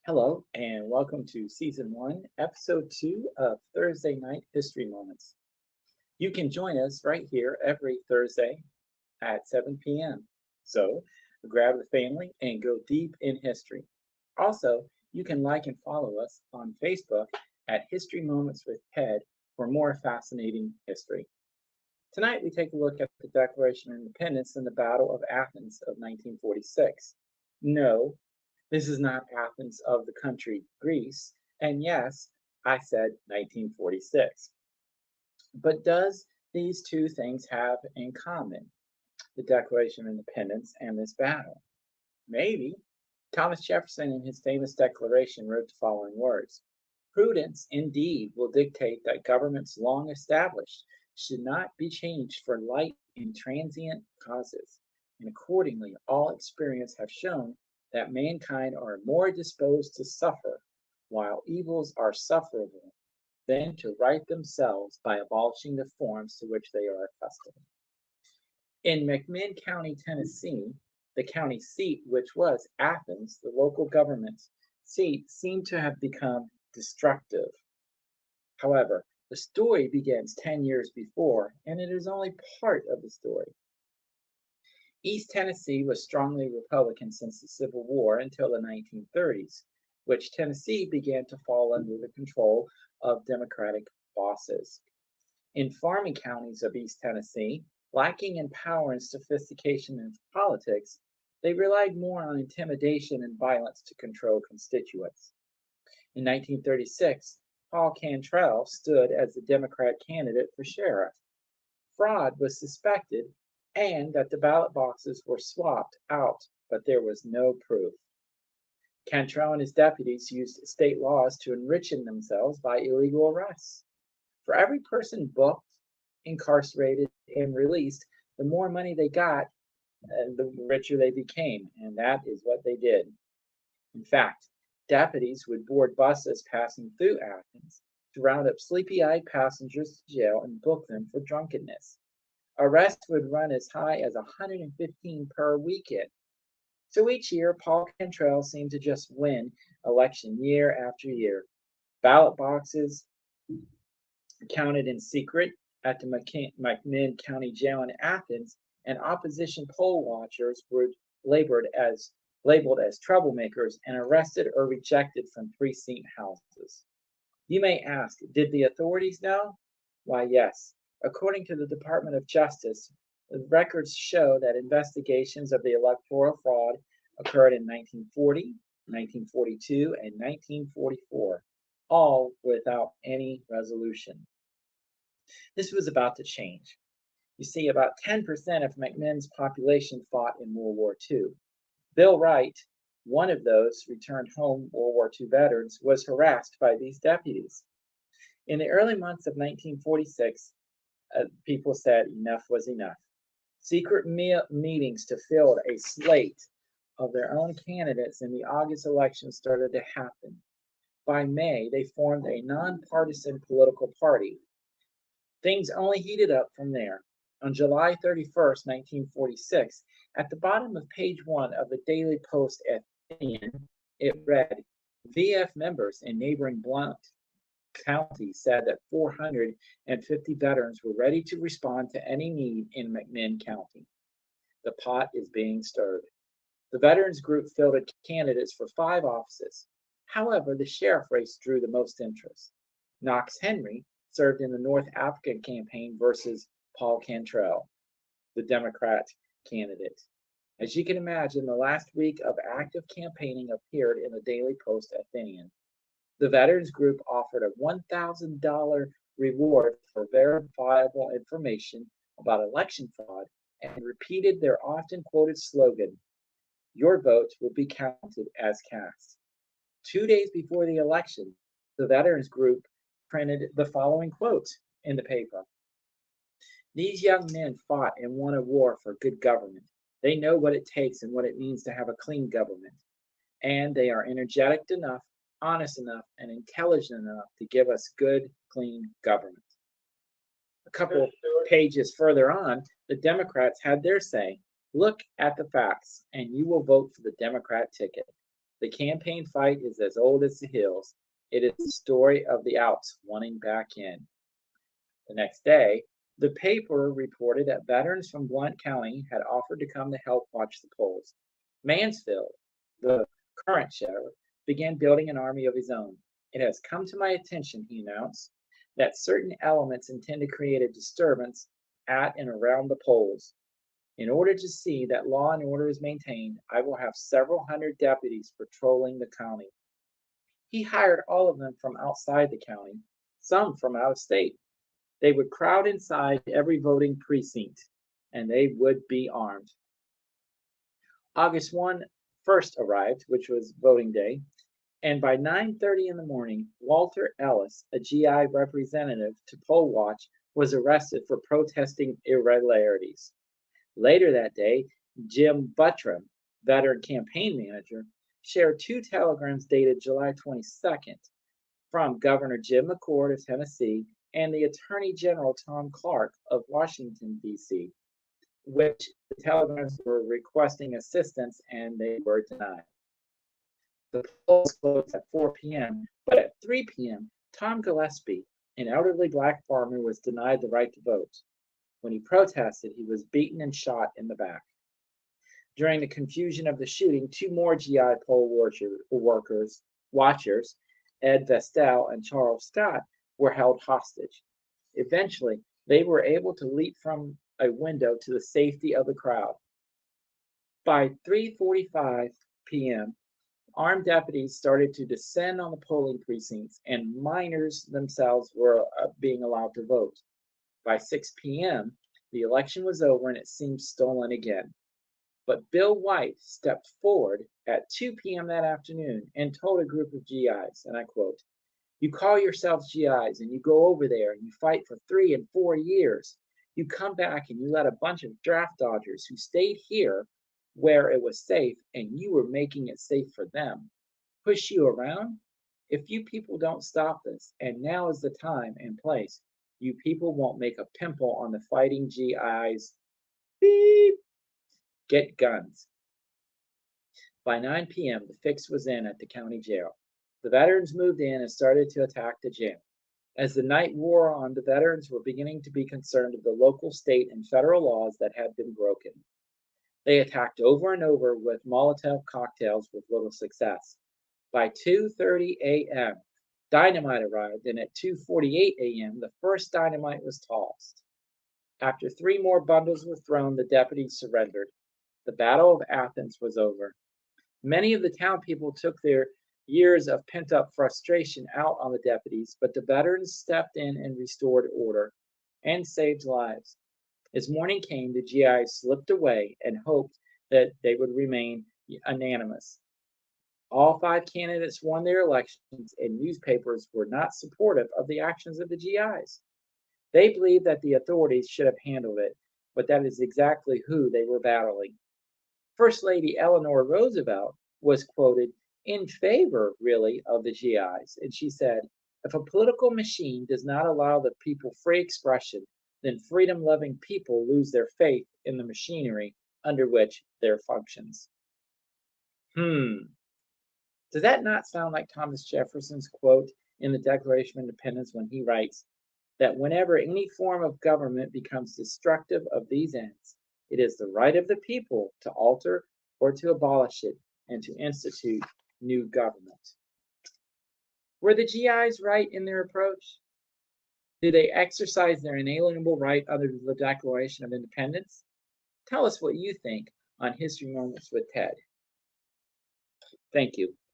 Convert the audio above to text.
Hello, and welcome to Season 1, Episode 2 of Thursday Night History Moments. You can join us right here every Thursday at 7 p.m. So grab the family and go deep in history. Also, you can like and follow us on Facebook at History Moments with Ted for more fascinating history. Tonight, we take a look at the Declaration of Independence and the Battle of Athens of 1946. No, this is not Athens of the country Greece. And yes, I said 1946. But does these two things have in common? The Declaration of Independence and this battle? Maybe. Thomas Jefferson, in his famous declaration, wrote the following words: Prudence, indeed, will dictate that governments long established should not be changed for light and transient causes. And accordingly, all experience have shown that mankind are more disposed to suffer, while evils are sufferable, than to right themselves by abolishing the forms to which they are accustomed. In McMinn County, Tennessee, the county seat, which was Athens, the local government seat, seemed to have become destructive. However, the story begins 10 years before, and it is only part of the story. East Tennessee was strongly Republican since the Civil War until the 1930s, which Tennessee began to fall under the control of Democratic bosses. In farming counties of East Tennessee, lacking in power and sophistication in politics, they relied more on intimidation and violence to control constituents. In 1936, Paul Cantrell stood as the Democrat candidate for sheriff. Fraud was suspected and that the ballot boxes were swapped out, but there was no proof. Cantrell and his deputies used state laws to enrichen themselves by illegal arrests. For every person booked, incarcerated, and released, the more money they got, the richer they became, and that is what they did. In fact, deputies would board buses passing through Athens to round up sleepy-eyed passengers to jail and book them for drunkenness. Arrests would run as high as 115 per weekend. So each year, Paul Cantrell seemed to just win election year after year. Ballot boxes counted in secret at the McMinn County Jail in Athens, and opposition poll watchers were labeled as troublemakers and arrested or rejected from precinct houses. You may ask, did the authorities know? Why, yes. According to the Department of Justice, the records show that investigations of the electoral fraud occurred in 1940, 1942, and 1944, all without any resolution. This was about to change. You see, about 10% of McMinn's population fought in World War II. Bill Wright, one of those returned home World War II veterans, was harassed by these deputies. In the early months of 1946, people said enough was enough. Secret meetings to field a slate of their own candidates in the August election started to happen. By May, they formed a nonpartisan political party. Things only heated up from there. On July 31st, 1946, at the bottom of page 1 of the Daily Post-Athenian, it read, VF members in neighboring Blount County said that 450 veterans were ready to respond to any need in McMinn County. The pot is being stirred. The veterans group fielded candidates for 5 offices. However, the sheriff race drew the most interest. Knox Henry served in the North African campaign versus Paul Cantrell, the Democrat candidate. As you can imagine, the last week of active campaigning appeared in the Daily Post-Athenian. The veterans group offered a $1,000 reward for verifiable information about election fraud and repeated their often quoted slogan, "Your vote will be counted as cast." 2 days before the election, the veterans group printed the following quote in the paper. These young men fought and won a war for good government. They know what it takes and what it means to have a clean government. And they are energetic enough, honest enough, and intelligent enough to give us good, clean government. A couple pages further on, the Democrats had their say. Look at the facts, and you will vote for the Democrat ticket. The campaign fight is as old as the hills. It is the story of the outs wanting back in. The next day, the paper reported that veterans from Blount County had offered to come to help watch the polls. Mansfield, the current sheriff, began building an army of his own. It has come to my attention, he announced, that certain elements intend to create a disturbance at and around the polls. In order to see that law and order is maintained, I will have several hundred deputies patrolling the county. He hired all of them from outside the county, some from out of state. They would crowd inside every voting precinct, and they would be armed. August 1 first arrived, which was voting day, and by 9:30 in the morning, Walter Ellis, a GI representative to poll watch, was arrested for protesting irregularities. Later that day, Jim Buttram, veteran campaign manager, shared 2 telegrams dated July 22nd from Governor Jim McCord of Tennessee and the Attorney General Tom Clark of Washington, D.C., which the telegrams were requesting assistance and they were denied. The polls closed at 4 p.m., but at 3 p.m., Tom Gillespie, an elderly black farmer, was denied the right to vote. When he protested, he was beaten and shot in the back. During the confusion of the shooting, 2 more GI poll watchers, Ed Vestal and Charles Scott, were held hostage. Eventually, they were able to leap from a window to the safety of the crowd. By 3:45 p.m., armed deputies started to descend on the polling precincts, and minors themselves were being allowed to vote. By 6 p.m., the election was over and it seemed stolen again. But Bill White stepped forward at 2 p.m. that afternoon and told a group of GIs, and I quote, "You call yourselves GIs and you go over there and you fight for 3 and 4 years. You come back and you let a bunch of draft dodgers who stayed here where it was safe and you were making it safe for them push you around? If you people don't stop this, and now is the time and place, you people won't make a pimple on the fighting GIs. Beep! Get guns." By 9 p.m., the fix was in at the county jail. The veterans moved in and started to attack the jail. As the night wore on, the veterans were beginning to be concerned with the local, state, and federal laws that had been broken. They attacked over and over with Molotov cocktails with little success. By 2:30 a.m., dynamite arrived, and at 2:48 a.m., the first dynamite was tossed. After 3 more bundles were thrown, the deputies surrendered. The Battle of Athens was over. Many of the town people took their years of pent-up frustration out on the deputies, but the veterans stepped in and restored order and saved lives. As morning came, the GIs slipped away and hoped that they would remain unanimous. All 5 candidates won their elections, and newspapers were not supportive of the actions of the GIs. They believed that the authorities should have handled it, but that is exactly who they were battling. First Lady Eleanor Roosevelt was quoted in favor, really, of the GIs, and she said, "If a political machine does not allow the people free expression, then freedom-loving people lose their faith in the machinery under which there functions." Does that not sound like Thomas Jefferson's quote in the Declaration of Independence when he writes that whenever any form of government becomes destructive of these ends, it is the right of the people to alter or to abolish it and to institute new government? Were the GIs right in their approach? Did they exercise their inalienable right under the Declaration of Independence? Tell us what you think on History Moments with Ted. Thank you.